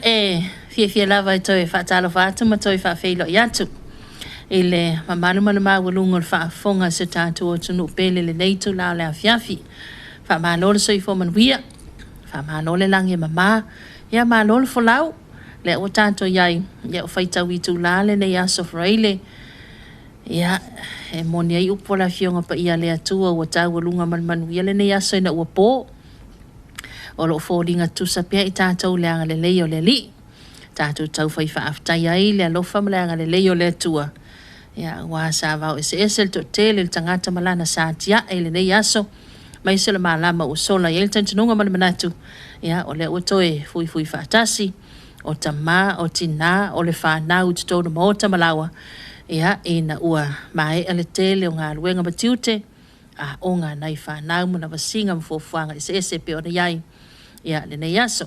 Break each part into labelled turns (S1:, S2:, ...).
S1: fia lava toi fatalo fatu ma toi fa feilo yatu. Ele mamalu malama walungo fa fonga se tatu o tunu pele le leitu la le afiafi. Fa malole so ifo man wia. Fa malole langi mama. Ya malole folau. Le o tanto yai. Ya o faita witu la le ne ya sofraile. Ya e moni ai upola fionga pa ia le atua o tau walunga man wia le ne ya so ina ua po. O lo fōringa tusa pia i tātou leanga le leo le li. Tātou tau whai whaaftai ai le alofa ma leanga le leo le tua. Ia, wā sā vau ese esel to tele le tangata malana sā tia e le nei aso. Mai se le malama o sola i el tantununga mali manatu. Ia, o le utoe fui whaatasi. O ta mā, o tina, o le whanau tutou na maota malawa. Ia, e na ua mai ale tele o ngā luenga matiute. O ngā nai whanau muna wasinga mfofuanga ese ese pe o na iai. Ia le nei aso.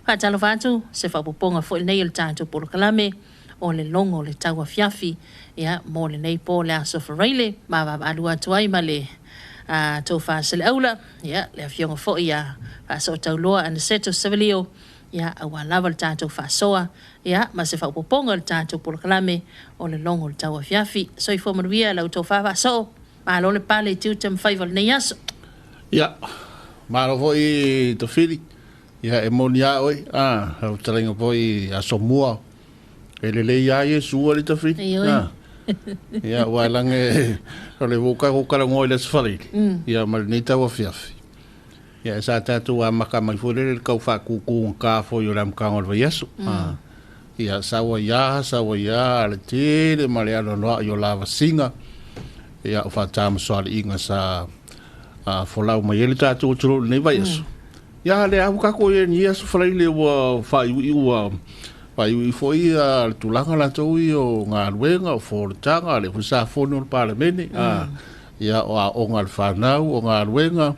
S1: Whaatalo whātu, se whapuponga fo il nei il tātou polo kalame, o le longo le Tauafiafi, ia mō le nei pō le aso whareile, ma wa alua tuai ma le tau whaasele aula, ia le awhionga fo ia whaaso tau loa ana seto savalio, ia awa lava le tātou whaasoa, ia ma se whapuponga le tātou polo kalame, o le longo le Tauafiafi, so i fo manuia lau tau whaaso, ma lo le pale tiu te mwhaiva le nei aso.
S2: Ia, ma lo fo i to whiri. Ia e monia oi, hau taringa po i aso mua. E le ia Yesu ali ta fri. Ia wailange, le woka kukara ngoi le safari. Ia marinei Tauafiafi. Ia sa tatu a maka mai fure le kau whakuku ngā fo i o ram kāngor wa Yesu. Ia sawa ia, le tere mare ano noa i o lava singa. Ia o whatama soari inga sa folau mai ele tatu o turo nei wa Yesu. Ya le au kako e ni aso falai le wa fai i foi a tulanga la tau i o ngā ruenga o fortanga le fusa fono o parlemene ya o ngā whanau o ngā ruenga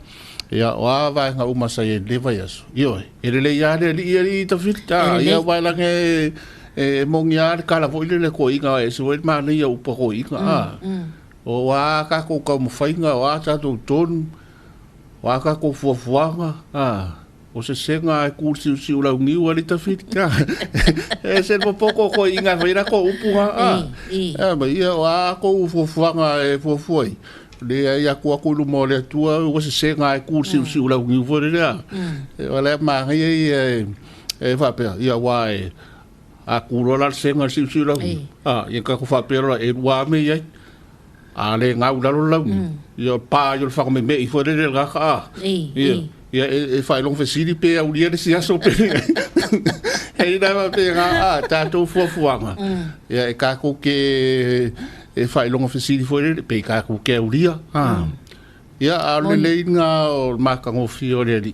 S2: ya o a vai ngā umasa e le vai aso io e le ya le i ta fita ya vai la ke mongi a kala foi le ko inga e so e mana ia upa ko inga o a kako ka mo fainga o a tatu tonu waka ko fuafuanga o se senga e kursi si ula ngiu ali ta fitka e se poco ko inga feira ko upunga ba ia wa ko fuafuanga e fuafuai le ia ko ko lu mo le tua o se senga e kursi si ula ngiu fo le wala ma e fa pe ia wa e a kurola senga si ula ia ka ko fa pe e wa me ia ale ngau lalo lau yo pa yo fa me me i fo de ga ka ia e fa long fesili pe au dia de sia so pe e da pe ga ta to fo fuanga ia e ka ko ke e fa long fesili fo de pe ka ko ke au dia ia ale le nga o ma ka ngo fi o de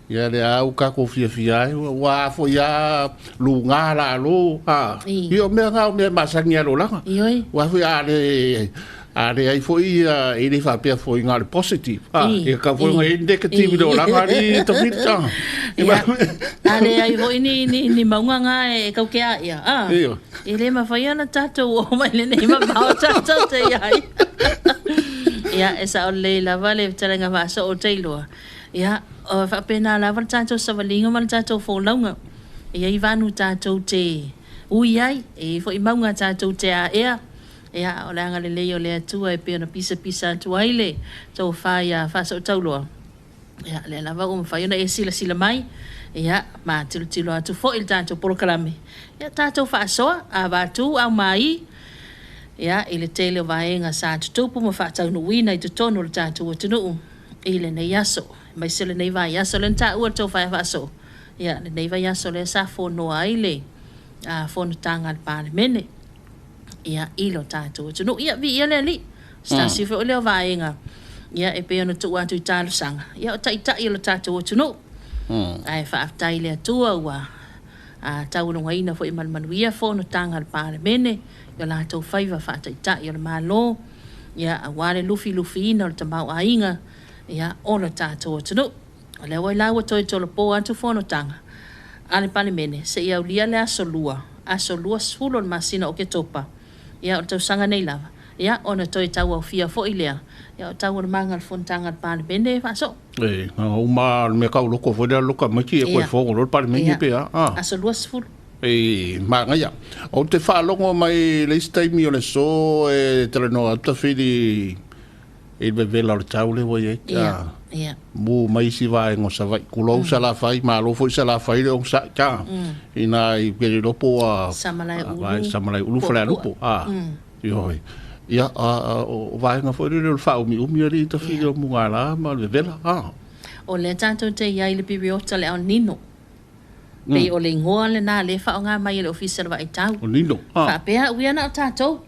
S2: ia le au ka ko fi wa fo ya lu nga la lo io me nga me masanya lo la wa fo ale ai foi e le fa pe foi nga positive e ka foi nga negative lo la ngari to fita
S1: ale ai foi ni maunga nga e ka ke ia e le ma fa ya na tato o mai le nei ma ba tato te ai ia esa o le la vale tanga va so o tailo ia o fa pena la val tato sa valinga mal tato fo longa ia i vanu tato te ui ai e fo i maunga tato te a ia o langa le leo le atua e pena pisa tu aile to fa ia fa so taulo ia le lava o fa ia e sila mai ia ma tilo atu fo il tato por kalame ia tato fa so a va tu au mai ia ile tele vaenga sa tupu mo fa tau no wina i tono le tato o tunu ile nei aso mai sele nei vai aso le ta o to fa so ia le nei vai aso le sa fo no aile a fo no tanga al parlemene ia ilo tato tunu ia vi ia le li sta si fo le vaenga ia e pe no tu atu talo sanga ia o tai ilo tato tunu ai fa tai le tua wa a tau no ina fo i manuia fo no tanga al parlemene ia la to faiva fa tai ia le malo ia a wale lufi ina o tamau ainga ia ona tato tunu le wai lawa toi tolo po atu fo no tanga ale parlemene se ia ulia le asolua sfulo masina o ke topa ia o tau sanga nei lava ia ona toi Tauafia fo ilea ia tau na manga fontanga pa bende fa so
S2: uma me ka loko fo de loka maki e ko fo lo pa me pe
S1: aso luas fu
S2: ma nga o te fa longo mai le stai mi ole so e tre no ata fili e be vela o tau le wo ye mu mai si vai ngo sa vai kulo sa la fai ma lo fo sa la fai le o sa ka ina i pe lo po samalai ulu fra lupo yo ia o vai nga fo le fa mi ri ta fi o mu ngala ma le vela
S1: o le tanto te ia le bibiota le au nino pe o le ngoa le na le fa nga mai le official vai tau
S2: o nino
S1: fa pe wi ana tato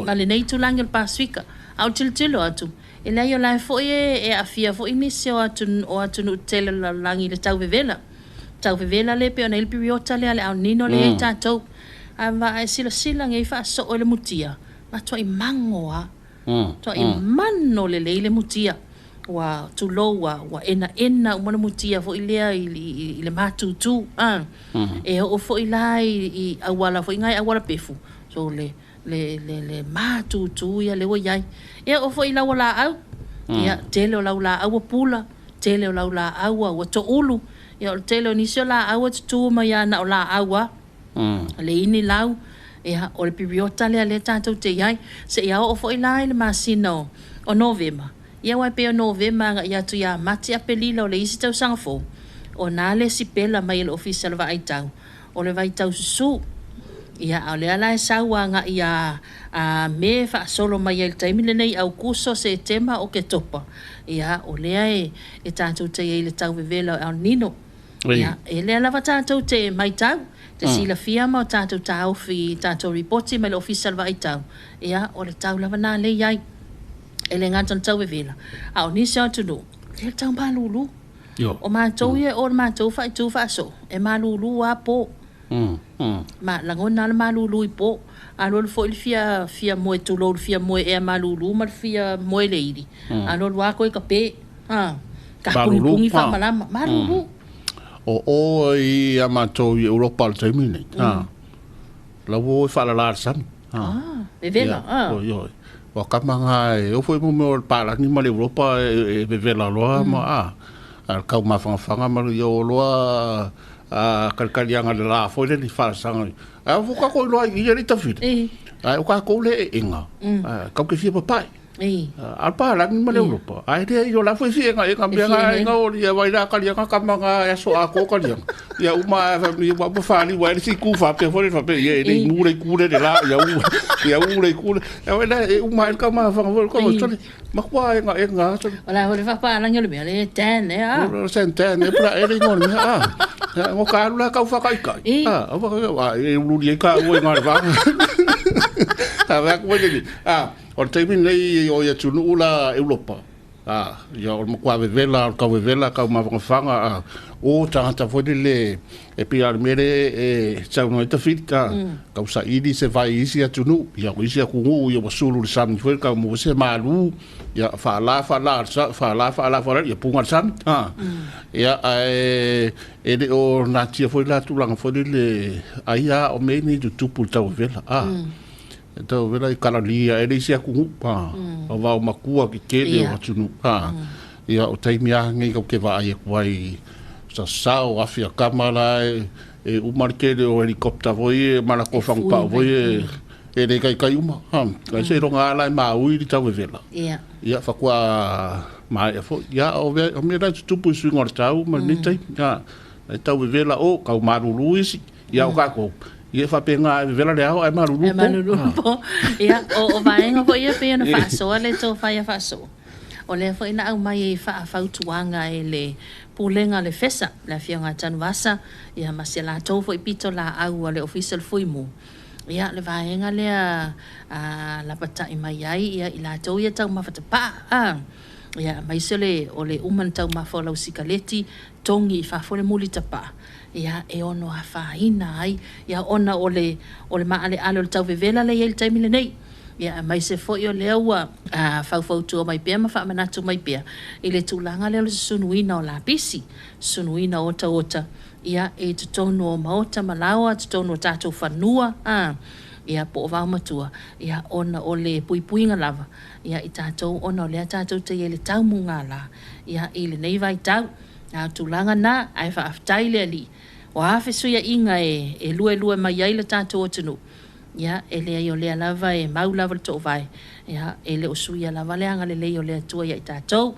S1: ma le nei tu lang el pasifika au tiltilo atu e la yo la fo e afia fo imisio atu o atu no tele la langi le tau vevela le pe ona el bibiota le au nino le tato ava ai sila ngai fa so o le mutia ma to i mangoa to i manno le mutia wa tuloa wa ena umana mutia fo ilea i le matutu e o fo ilai i awala fo ingai awala pefu so le matutu ia le wai e o fo ila wala au ia tele o la au pula tele o la au wa to ulu ia tele o nisio la au tu ma ia na o la au le ini lau ia o le pibiota le tatou te iai se ia o fo ilai le masino o novema ia wai pe o novema nga ia tu ia mati a pelila o le isi tau sangafo o nale si pela mai le official va aitau o le vai tau susu ia o le ala e saua nga ia me fa solo mai el taimi le nei Aukuso se tema o ke topa ia o lea e tatou te i le tau vevela o nino ia e le ala va tatou te mai tau te sila fia ma o tatou taufi tatou reporti mai le official va aitau ia o le tau lava na le iai e le ngata tau vevela au nisi au tunu le tau malulu o mātou ia o mātou fai tu fa so e malulu a po ma langona le malulu i po alo le fo fia moe tulo fia moe e malulu ma fia moe leiri alo wa ko ka pe ka pungi fa malama malulu
S2: o i a mātou i Europa le taimine la wo fa la sam
S1: vevela
S2: wa kamanga e o foi mo para ni male Europa e vevela loa ma al kau ma fanga ma yo loa kalkalianga de la foi le fa sanga a fu ka ko loa i ri ta fit o ka ko le inga ka ke fi papai al para ni male Europa ai de yo la foi fi nga e cambia nga o ia vai la kalianga kamanga e so a ko kalianga ia uma mi wa fa ni wa si ku fa pe foi fa pe ye ni mure kure de la ia ule kule ya wena uma ka ma fa ko so ma kwa nga so
S1: ola ho le fa pa la ngelo me le ten
S2: o sen pra ele ngol me ngo ka lu ka fa kai o va e lu ye ka o nga va va ko le o te bin le o ya tunu la Europa ya o mo kwa vela ka ma fanga o tanta foi le e pia mere e tau no ta fita ka usa idi se vai isi atunu ya isi ku ngu ya wasulu sam foi ka mo se malu ya fa la ya punga sam ya e de o natia foi la tu lang foi le aia o me ni tu pu tau vela tau vela i kalalia e isi ku ngu o va o makua ki kele o atunu ya o taimia ngai ka ke va ai kwai sao afia kamala e umarkele o helicopter voi mala ko fang pa voi e de kai uma ka se ronga la ma ui di tau vela ia fa kwa ma fo ya o me da tu pu su ngor tau ma ni tai ya tau vela o ka marulu isi ia o ka ko ia fa penga vela le ai marulu
S1: po ia o vai nga fo ia pe na fa so le to fa ia fa so o le fo ina au mai fa tuanga e le pulenga le fesa la fianga tanwasa ia masela tofo i pito la au le official fuimu ia le vaenga le la pata i mai ai ia ila to ia tau mafata pa ia mai sele o le uman tau mafola usikaleti tongi fa fole muli tapa ia e ono afaina ai ia ona ole maale alo le tau vevela le il taimile nei ia mai se fo yo le ua fau tu mai pe ma fa manatu mai pe ile tulanga le sunuina o la pisi sunuina ota ia e tutono maota malawa tutono tatu fanua ia po va matua ia ona o le puipuinga lava ia i tātou ona o le tātou te ia le taumunga la ia i le nei vai tau a tulanga na ai fa aftai le ali o hafe suia inga e lue mai ai le tātou o tunu ia ele ai o le lava e mau lava le tō vai ia ele o suia lava le anga le lei o le atua ia i tātou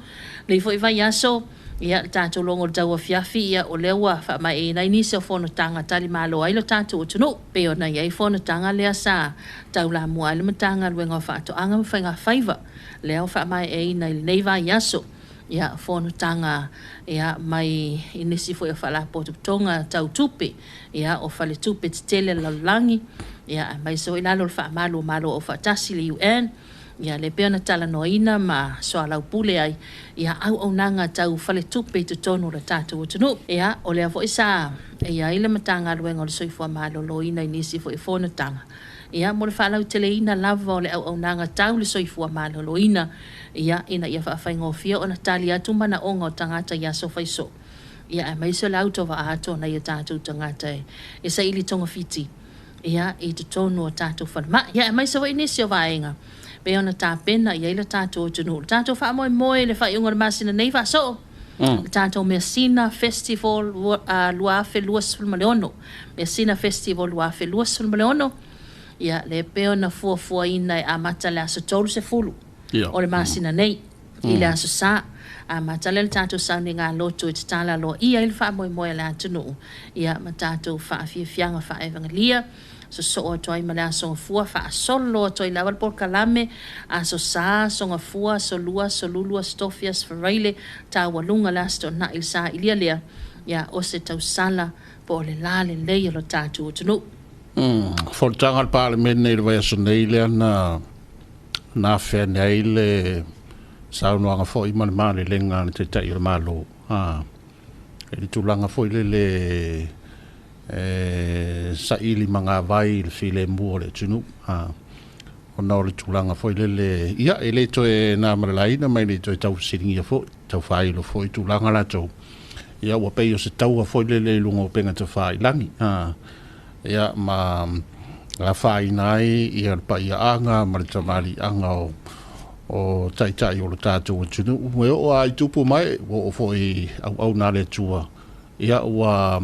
S1: le foi vai aso ia tātou longo Tauafiafi ia o le ua fa mai nai ni se fono tanga tali malo ai lo tātou o tunu pe ona ia i fono tanga le asa tau la mua le matanga luenga fa to anga whainga faiva le au fa mai e nai nei vai aso ia fono tanga ia mai inisi foi fa la poto tonga tau tupe ia o fa le tupe tele la langi ia mai so ila lo fa malo o fa tasili UN ia le pena tala noina ma so ala pule ai ia au nanga tau fale tupe te tonu le tatu o tunu ia o le avo isa ia ile matanga luenga le soifua malo loina inisi foi fono tanga ia mo le fala uteleina lava o le au nanga tau le soifua malo loina ia ina ia fa faingo fia ona tali atu mana onga o tangata ia so faiso ia mai so la auto va ato na ia tatu tangata e sa ili tonga fiti ia i te tonu o tatu falma ia mai so inisi o vaenga pe ona ta pena ia ile tātou tunu tātou fa moe le fa unga masina nei fa so tātou Messina Festival Luafe Luas Fulmaleono Messina Festival Luafe Luas Fulmaleono ia le pe ona fua ina a mata le aso tolu se fulu o le masina nei i le aso sa a mata le tātou sounding a loto i te tala lo ia ile fa moe le atunu ia ma tātou fa fianga fa evangelia so o toi mala so fua fa solo toi lava por kalame a so sa so nga fua so lua so lulua stofias faraile ta walunga lasto na ilsa ilialia ya o se tau sala po le lale le lo tatu tunu
S2: for tangal parliament nei vai so nei le na fe nei le sa no nga fo i man le nga te tai le malo e tulanga fo le sa ili manga vai le file mo le tunu ona le tulanga foi le ia ele to e na maralaina mai le to tau siringia fo tau fai lo foi tulanga la to ia wa pe yo se tau foi le lungo penga te fai langi ia ma la fai nai ia pa ia anga ma le tamali anga o tai o le tatu tunu o ai tupu mai o foi au na le tua ia wa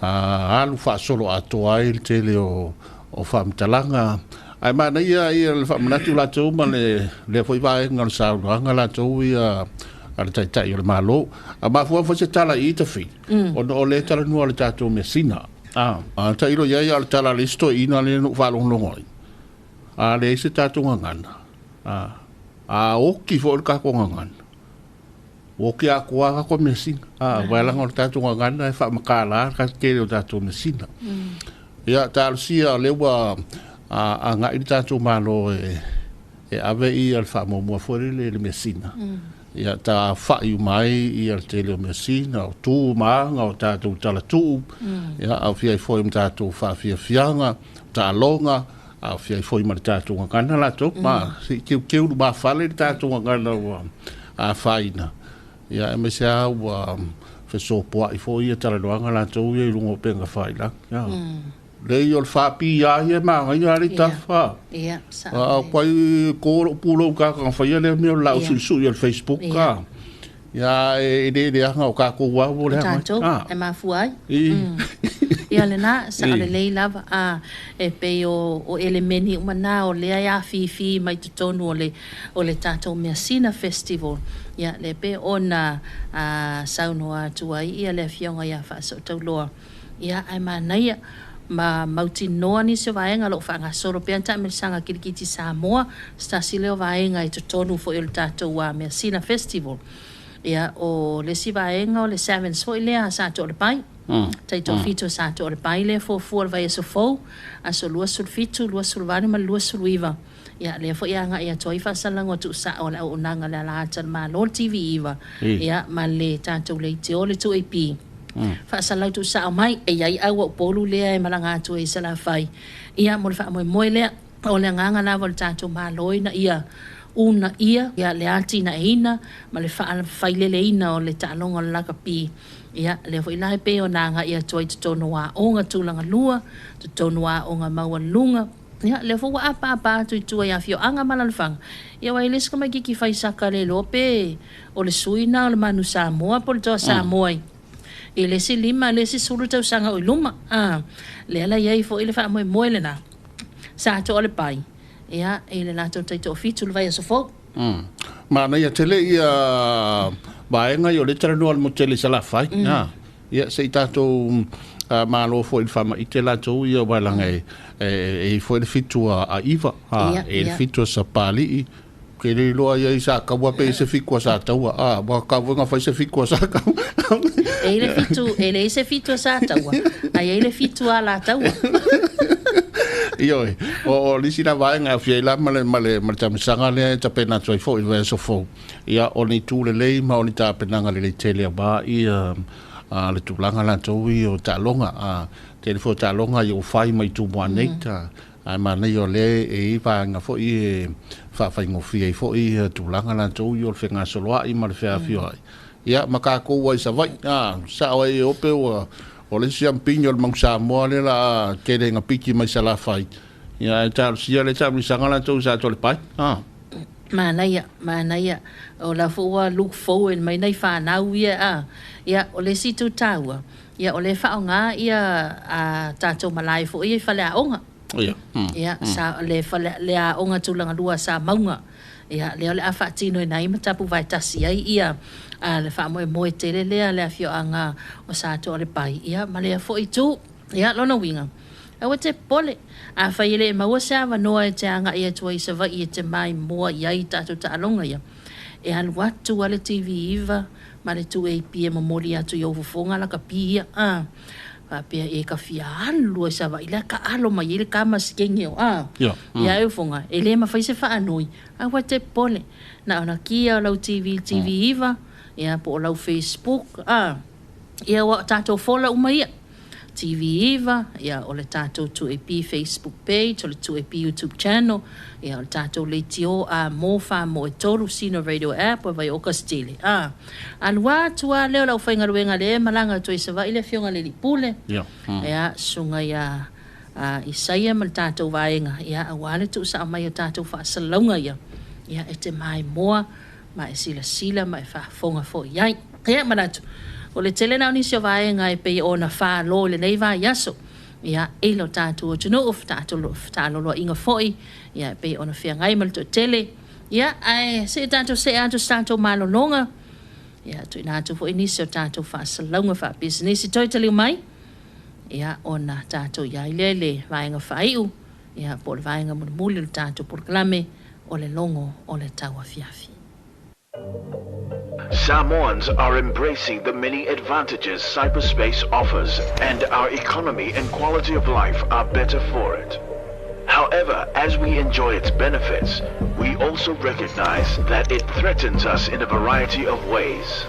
S2: alu fa solo ato ai te leo o fam talanga ai mana ia le fam natu la tu ma le foi vai ngal sa nga la tu ia al tai le malo ma fo se tala i te fi o le tala no le tatu Messina tai lo ia al tala listo ina le no fa lo ngoi le se tatu ngana o ki fo ka ko ngana o que a coa com Messina vai lá onde tá tu ngana e fa makala ka ke o tatu Messina ia tal sia lewa a nga i tatu malo e ave i al fa mo fore le Messina ia ta fa i mai i al tele Messina o tu ma nga o tatu tala tu ia au fia foi tatu fa fianga ta longa au fia foi ma tatu ngana la to ma ke ba fale tatu ngana a faina ia me sa wa fe so po i fo ia tala doanga la to ia lungo penga fai la ya le yo fa pi ya ia ma ia ri ta fa
S1: ia sa
S2: kwai ko pulo ka ka fa ia le me la su ia Facebook ka ya e de nga ka ko wa bo le
S1: e ma fuai ia le na sa le lava e pe o elemeni umana o le ia fi mai tonu o le tatou Messina Festival ia le pe ona saunoa tuai ia le fionga ia fa so tau loa ia ai manaia ma mauti noa ni se vaenga lo fanga soro pe anta me sanga kirikiti Samoa sta sileo vaenga i tonu fo il tatou wa Messina Festival ia o le si vaenga o le sevens fo ile a sa to le pai tai to fito sa to le pai le fo vai so fo a so lua sul fito lua sul vani ma lua sul wiva ia le fo ia nga ia toi fa salango tu sa o la unanga la la tan ma lo TV iva ia ma le tatou le te o le tu AP fa salau tu sa mai e ai au polu le e malanga tu e sala fai ia mo fa mo le o le nganga la vol tatou ma loina ia una ia le atina ina ma le fa fai le ina o le talonga la kapi ia le foi lai pe ona nga ia toi tonu wa onga tulanga lua tonu wa onga maua lunga Ya le fo apa tu ya fio anga malalfang. Ya wa iles kama ki fai sakale lope o le suina le manu Samoa por to Samoa. Ile si lima le si suru tau sanga o luma. Le ala ia fo ile fa mo le na. Sa to le pai. Ya ile la to tai to fitu le vai so fo.
S2: Ma na ia tele ia baenga yo le trano al mo tele sala fai. Ya se tato ma lo fo il fama itela to ia balanga e fo le fitu a iva e le fitu sa pali ke le lo ia sa ka wa pe se fiku sa taua ba ka wa fa se fiku sa ka
S1: ele se fitu sa taua ai ele fitu ala taua
S2: io o lisi na vai nga fie la male tam sanga le ta pena so fo il so fo ia oni tu le ma oni ta pena nga le tele ba ia le tu langa la to wi o ta longa telefo ta longa yo fai mai tu mo neta ai ma nei o le e pa nga fo i fa ngo fie fo i tu langa la to yo fe nga so lo i ma le fa fio ia ma ka ko wa sa vai sa o e o pe o le siampiño le mangsa mo le la ke le nga piki mai sala fai ia ta sia le ta mi sanga la to sa to le pai
S1: Manaya o la fo look forward mai nei fa na ia o le situ taua ia o le fa nga ia a tato malai fo ia fa le onga ia sa le fa le onga tulanga lua sa maunga ia le a fa tino nei matapu vai tasi ai ia le fa mo tele le fio anga o sa to le pai ia ma le fo itu ia lona winga a te pole a fa ile ma wa sa no e te anga ia to isa va i te mai mo ia i tato ta longa ia e al watu ale TV iva ma le tu e pm mori atu yo fonga la kapia pa pe e ka fia alu sa va ile ka alo ma ile ka maskenge ia e fonga ele ma fa se fa anoi a wa te pole na ona kia la TV iva ia po la Facebook ia wa tato fola umai TV iva ia o le tato tu EP Facebook page o le tu EP YouTube channel ia o le tato le tio mo fa mo e toru sino radio app o vai o kastile alwa tua leo la ufainga ruenga le malanga tu isa va ile fionga le lipule ia sunga ia isaia mal tato vaenga ia awale tu sa mai o tato fa salonga ia e te mai moa mai sila mai fa fonga fo ia manatu o le tele na ni se vai ngai pe ona fa lo le nei va yaso ia e lo tatu o no of tatu lo inga foi ia pe ona fia ngai mal to tele ia ai se tatu se atu santo malo longa ia tu na tu foi ni se tatu fa salonga fa business to tele mai ia ona tatu ia lele vai nga faiu ia por vai nga mulu tatu por clame o le longo o le Tauafiafi.
S3: Samoans are embracing the many advantages cyberspace offers, and our economy and quality of life are better for it. However, as we enjoy its benefits, we also recognize that it threatens us in a variety of ways.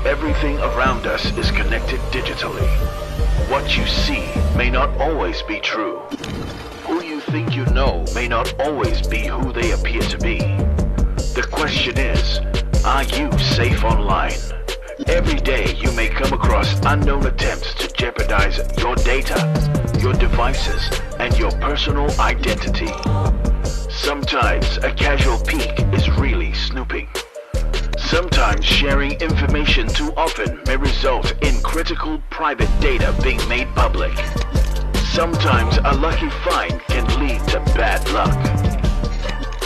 S3: Everything around us is connected digitally. What you see may not always be true. Who you think you know may not always be who they appear to be. The question is, are you safe online? Every day you may come across unknown attempts to jeopardize your data, your devices, and your personal identity. Sometimes a casual peek is really snooping. Sometimes sharing information too often may result in critical private data being made public. Sometimes a lucky find can lead to bad luck.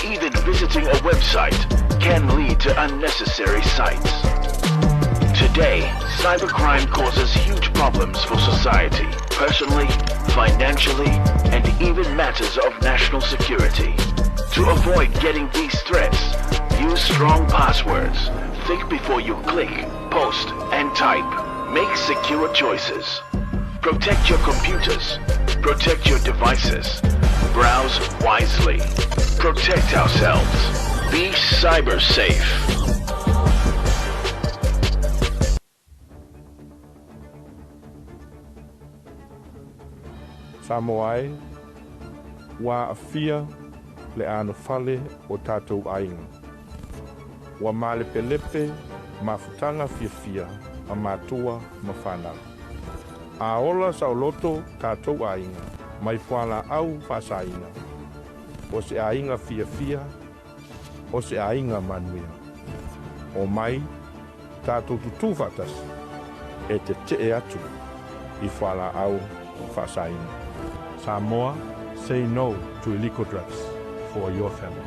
S3: Even visiting a website can lead to unnecessary sites. Today, cybercrime causes huge problems for society, personally, financially, and even matters of national security. To avoid getting these threats, use strong passwords. Think before you click, post, and type. Make secure choices. Protect your computers. Protect your devices. Browse wisely. Protect ourselves. Be cyber safe.
S4: Samoai, wa afia le ano fale o tatou ainga. Wa male pelepe mafutanga fia a matua mafana. A ola sauloto tatou ainga, mai fuala au fasaina. o se ainga fia o se ainga manuia. O mai, tātou tutu fatas, e te atu, I whala au whasaina. Samoa, say no to illegal drugs for your family.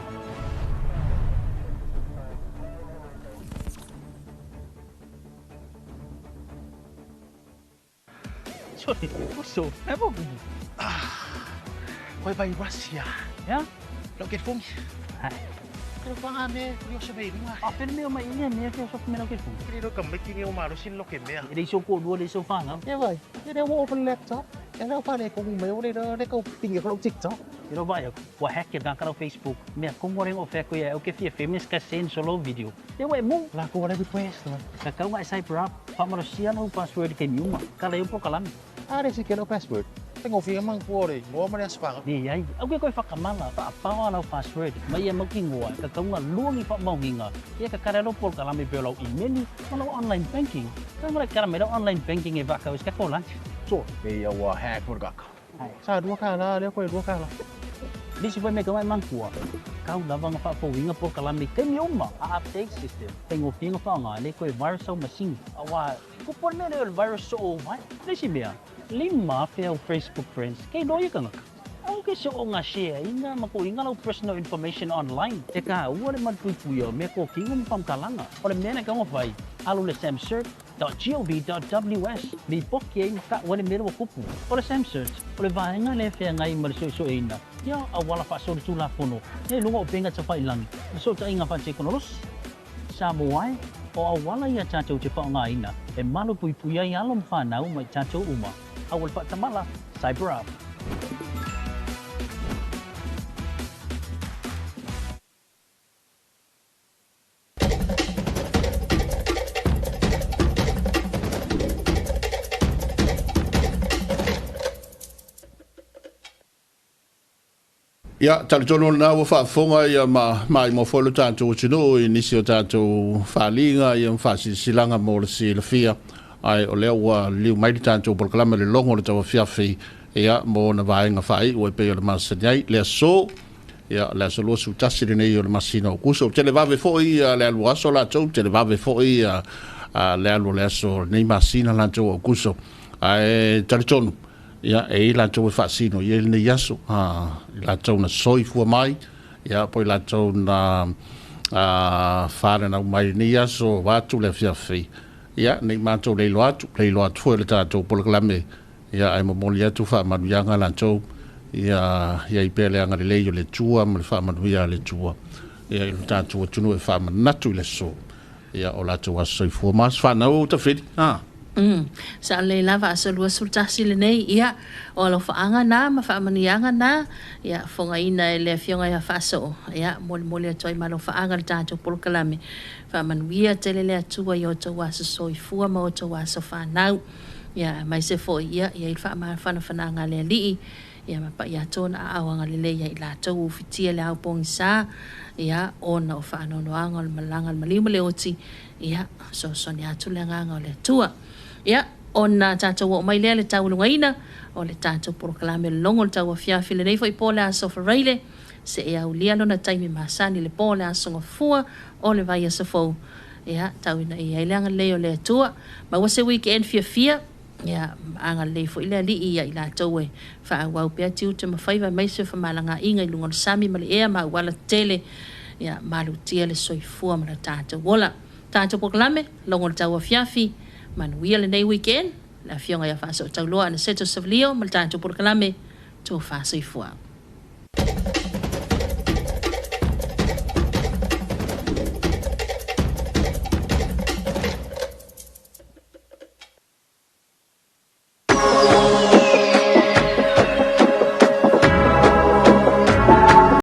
S5: Sorry, Aukuso, apa bunyi?
S6: Kau bayi Rusia,
S5: Ya?
S6: loket fung.
S5: Hai.
S6: Kau faham ni, kau sebab ini mah.
S5: Apa ni mai ini ni ke sok mena ke pun.
S6: Kau kembali kini umar usin loket ni.
S5: Ini sok ko dua di sofa ngam.
S6: Ya boy, dia mau open laptop. Yang dah faham ni kau mail dia kau tinggal kalau TikTok.
S5: Iro ba ya, wa hack ya kan Facebook. Me ko ngoreng o fe ko ya o ke fie feminist ka sen solo video. Ya wa mo.
S6: Lah kau ada request tu.
S5: Ka kau ngai sai prap, pa manusia no password ke miuma. Kala yo po kalam.
S6: Ada sih kena password. Tengok film mang kuah ni, gua mana sepak.
S5: Ni ya, aku ko fa kamala, pa pa la password. Mai ya mo kingwa, ka kau nga luangi pa mo nginga. Ya ka kara no po kalam be lo email, mo online banking. Ka ngora kara me online banking e va ka ka ko lan.
S6: So, dia wah hack pun kak. Saya 2 kali lah, dia kau 2 kali lah.
S5: Di sini mereka memang kuat. Kau dapat apa pun ingat pun kalau mereka ni umma update system. Tengok tengok apa ngah, ni kau virus so mesin. Awak, kau pun ni ada virus so over. Di sini ya, 5 fail Facebook friends. Kau doy kan? Aku kasi ngah share, ingat maku ingat lau personal information online. Eka, awak man puya, mereka kingum pam kalanga. Oleh mana kau ngafai? Alu le samsearch.gov.ws di pokeng tak wani mero kupu. Oleh samsearch, oleh vainga le fe ngai malso ina. Ya awala fa so tula kono. Ni lungo benga sa failang. So ta inga fa konos. Samuai o awala ya chacho che fa ngai ina. E malu puya ya lom fa nau mai chacho uma. Awal fa tamala cyber up.
S2: Ya, talotono na wa whaafonga ia mai mo wholo tātou tino I nisi o tātou whaalinga ia whaasisilanga mo le si le fia ai o leo wa liu mai tātou polkalama le longo le Tauafiafi ia mo na vaenga whai ua pe o le masaniai le aso ia le aso lua sutasi le nei o le masina Aukuso te le vave fo ia le alu aso la tau te le vave fo ia le alu le aso nei masina la tau Aukuso ai talotono ia e la tau fasino ia le yaso la tau na soi fu mai ia poi la tau na fare na mai ni yaso watu le fiafi ia nei mato le loatu fu le tatu polklame ia ai mo molia tu fa manu yanga la tau ia i pele anga le yo le tua mo fa manu ia le tua ia le tatu tunu e fa manatu le so ia o la tau soi fu mas fa na o ta fit
S1: Sa le lava sa lua sultasi le nei ia o lo faanga na ma fa manianga na ia fonga ina le fionga ia faso ia mole toi malo faanga tato por kalame fa manuia tele le atua yo to wa so ifua mo to wa so fa nau ia mai se fo ia fa ma fa nga le li ia ma pa ia tona awanga le ia la to fitia le au pong sa ia ona o fa no anga malanga malima le oti ia so nia tu le nga le tua ia ona tato wo mai le tau lungaina o le tato proklame longo le Tauafiafi le nei foi pole aso fareile se ia ulia lona taimi masani le pole aso ngofua o le vai aso fou ia tau ina ia ilanga le o le tua ma wase weekend fia ia anga le foi le li ia ila towe fa wau pe tiu te mafaiva mai se fa malanga inga i lungo sami mali ea ma wala tele ia malu tia le soifua ma le tato wola tato proklame longo le Tauafiafi manuia le nei weekend la fionga ia fa so tau loa na seto savlio mal tato por kalame to fa so ifua